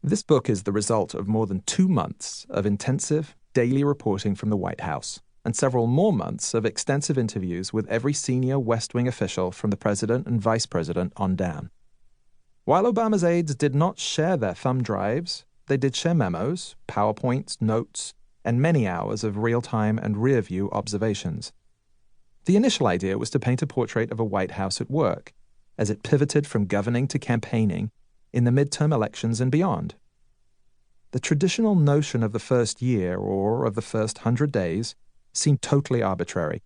This book is the result of more than 2 months of intensive daily reporting from the White House and several more months of extensive interviews with every senior West Wing official from the president and vice president on down. While Obama's aides did not share their thumb drives, they did share memos, PowerPoints, notes, and many hours of real-time and rear-view observations. The initial idea was to paint a portrait of a White House at work, as it pivoted from governing to campaigning in the midterm elections and beyond. The traditional notion of the first year or of the first 100 days seemed totally arbitrary.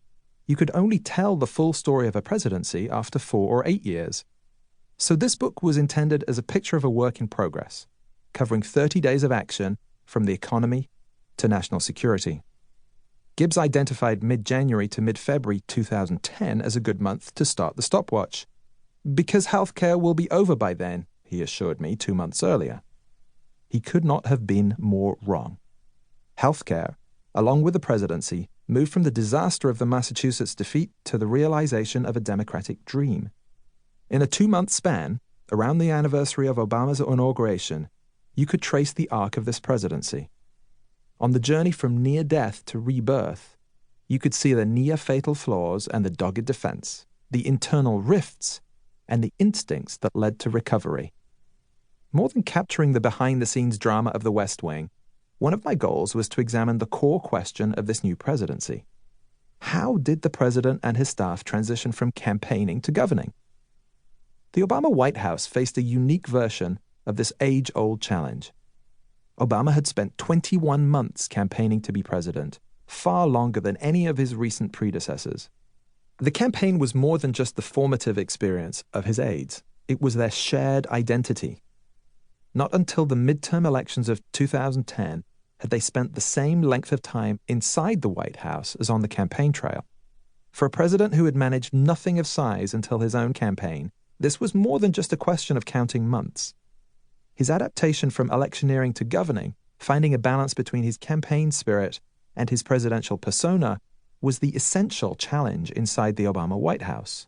You could only tell the full story of a presidency after 4 or 8 years. So this book was intended as a picture of a work in progress, covering 30 days of action from the economy to national security. Gibbs identified mid-January to mid-February 2010 as a good month to start the stopwatch. Because healthcare will be over by then, he assured me 2 months earlier. He could not have been more wrong. Healthcare, along with the presidency, moved from the disaster of the Massachusetts defeat to the realization of a Democratic dream. In a 2-month span, around the anniversary of Obama's inauguration, you could trace the arc of this presidency. On the journey from near death to rebirth, you could see the near-fatal flaws and the dogged defense, the internal rifts, and the instincts that led to recovery. More than capturing the behind-the-scenes drama of the West Wing, one of my goals was to examine the core question of this new presidency. How did the president and his staff transition from campaigning to governing? The Obama White House faced a unique version of this age-old challenge. Obama had spent 21 months campaigning to be president, far longer than any of his recent predecessors. The campaign was more than just the formative experience of his aides. It was their shared identity. Not until the midterm elections of 2010 had they spent the same length of time inside the White House as on the campaign trail. For a president who had managed nothing of size until his own campaign, this was more than just a question of counting months. His adaptation from electioneering to governing, finding a balance between his campaign spirit and his presidential persona, was the essential challenge inside the Obama White House.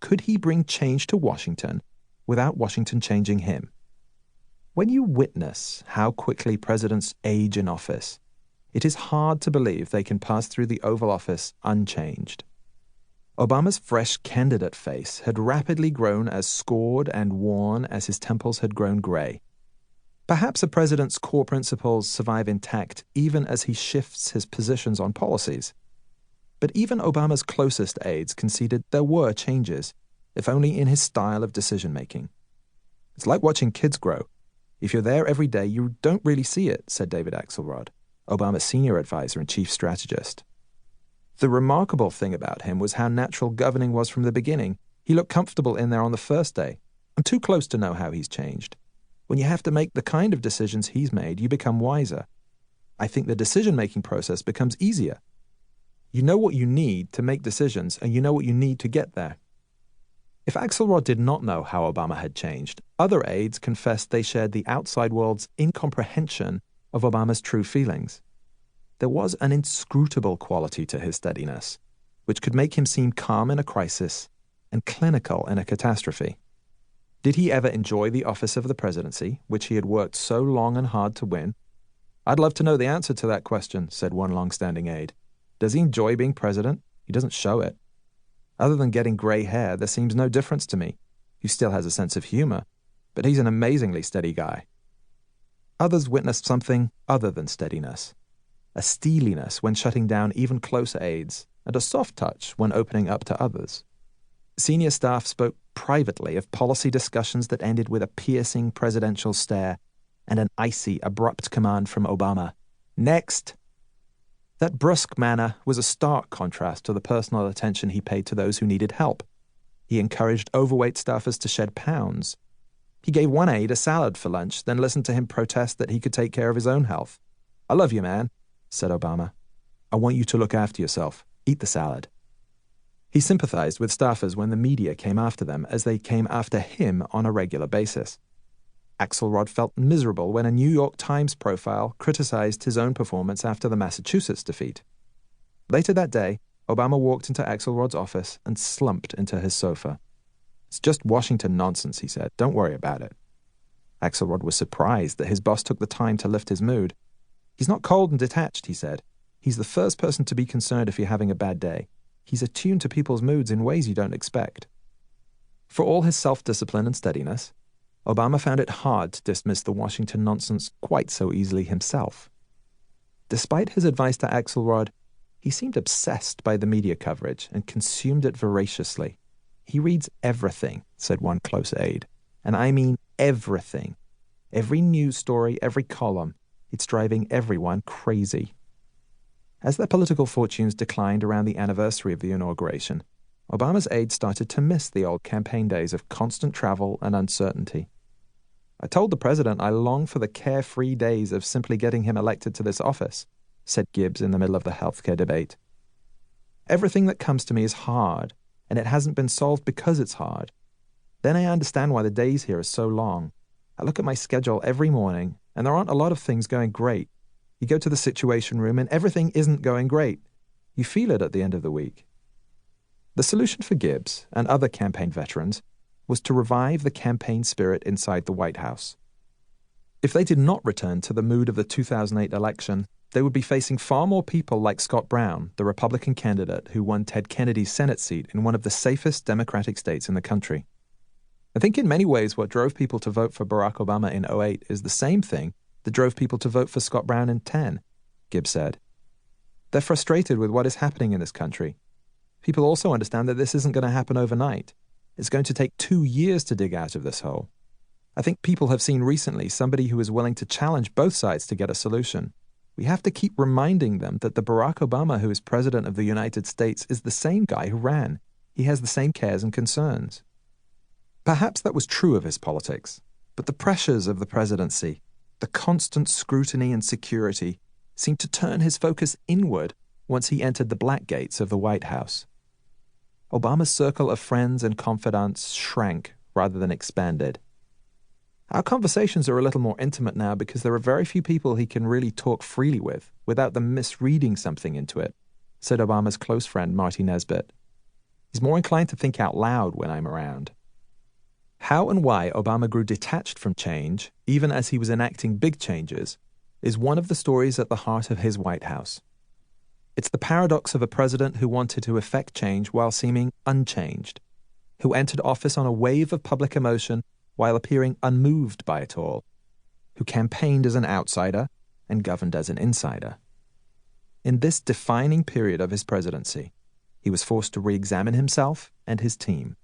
Could he bring change to Washington without Washington changing him? When you witness how quickly presidents age in office, it is hard to believe they can pass through the Oval Office unchanged. Obama's fresh candidate face had rapidly grown as scored and worn as his temples had grown gray. Perhaps a president's core principles survive intact even as he shifts his positions on policies. But even Obama's closest aides conceded there were changes, if only in his style of decision-making. It's like watching kids grow. If you're there every day, you don't really see it, said David Axelrod, Obama's senior advisor and chief strategist. The remarkable thing about him was how natural governing was from the beginning. He looked comfortable in there on the first day. I'm too close to know how he's changed. When you have to make the kind of decisions he's made, you become wiser. I think the decision-making process becomes easier. You know what you need to make decisions, and you know what you need to get there. If Axelrod did not know how Obama had changed, other aides confessed they shared the outside world's incomprehension of Obama's true feelings. There was an inscrutable quality to his steadiness, which could make him seem calm in a crisis and clinical in a catastrophe. Did he ever enjoy the office of the presidency, which he had worked so long and hard to win? I'd love to know the answer to that question, said one long-standing aide. Does he enjoy being president? He doesn't show it. Other than getting gray hair, there seems no difference to me. He still has a sense of humor, but he's an amazingly steady guy. Others witnessed something other than steadiness. A steeliness when shutting down even closer aides, and a soft touch when opening up to others. Senior staff spoke privately of policy discussions that ended with a piercing presidential stare and an icy, abrupt command from Obama. Next! That brusque manner was a stark contrast to the personal attention he paid to those who needed help. He encouraged overweight staffers to shed pounds. He gave one aide a salad for lunch, then listened to him protest that he could take care of his own health. I love you, man, said Obama. I want you to look after yourself. Eat the salad. He sympathized with staffers when the media came after them, as they came after him on a regular basis. Axelrod felt miserable when a New York Times profile criticized his own performance after the Massachusetts defeat. Later that day, Obama walked into Axelrod's office and slumped into his sofa. It's just Washington nonsense, he said. Don't worry about it. Axelrod was surprised that his boss took the time to lift his mood. "He's not cold and detached," he said. "He's the first person to be concerned if you're having a bad day. He's attuned to people's moods in ways you don't expect." For all his self-discipline and steadiness, Obama found it hard to dismiss the Washington nonsense quite so easily himself. Despite his advice to Axelrod, he seemed obsessed by the media coverage and consumed it voraciously. "He reads everything," said one close aide, "and I mean everything. Every news story, every column. It's driving everyone crazy." As their political fortunes declined around the anniversary of the inauguration, Obama's aides started to miss the old campaign days of constant travel and uncertainty. "I told the president I long for the carefree days of simply getting him elected to this office," said Gibbs in the middle of the healthcare debate. "Everything that comes to me is hard, and it hasn't been solved because it's hard. Then I understand why the days here are so long. I look at my schedule every morning, and there aren't a lot of things going great. You go to the Situation Room, and everything isn't going great. You feel it at the end of the week." The solution for Gibbs and other campaign veterans was to revive the campaign spirit inside the White House. If they did not return to the mood of the 2008 election, they would be facing far more people like Scott Brown, the Republican candidate who won Ted Kennedy's Senate seat in one of the safest Democratic states in the country. "I think in many ways what drove people to vote for Barack Obama in 2008 is the same thing that drove people to vote for Scott Brown in 2010, Gibbs said. "They're frustrated with what is happening in this country. People also understand that this isn't going to happen overnight. It's going to take 2 years to dig out of this hole. I think people have seen recently somebody who is willing to challenge both sides to get a solution. We have to keep reminding them that the Barack Obama who is president of the United States is the same guy who ran. He has the same cares and concerns." Perhaps that was true of his politics, but the pressures of the presidency, the constant scrutiny and security, seemed to turn his focus inward once he entered the black gates of the White House. Obama's circle of friends and confidants shrank rather than expanded. "Our conversations are a little more intimate now because there are very few people he can really talk freely with without them misreading something into it," said Obama's close friend Marty Nesbitt. "He's more inclined to think out loud when I'm around." How and why Obama grew detached from change, even as he was enacting big changes, is one of the stories at the heart of his White House. It's the paradox of a president who wanted to effect change while seeming unchanged, who entered office on a wave of public emotion while appearing unmoved by it all, who campaigned as an outsider and governed as an insider. In this defining period of his presidency, he was forced to re-examine himself and his team.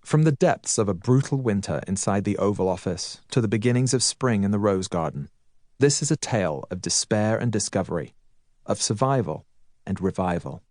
From the depths of a brutal winter inside the Oval Office to the beginnings of spring in the Rose Garden, this is a tale of despair and discovery, of survival and revival.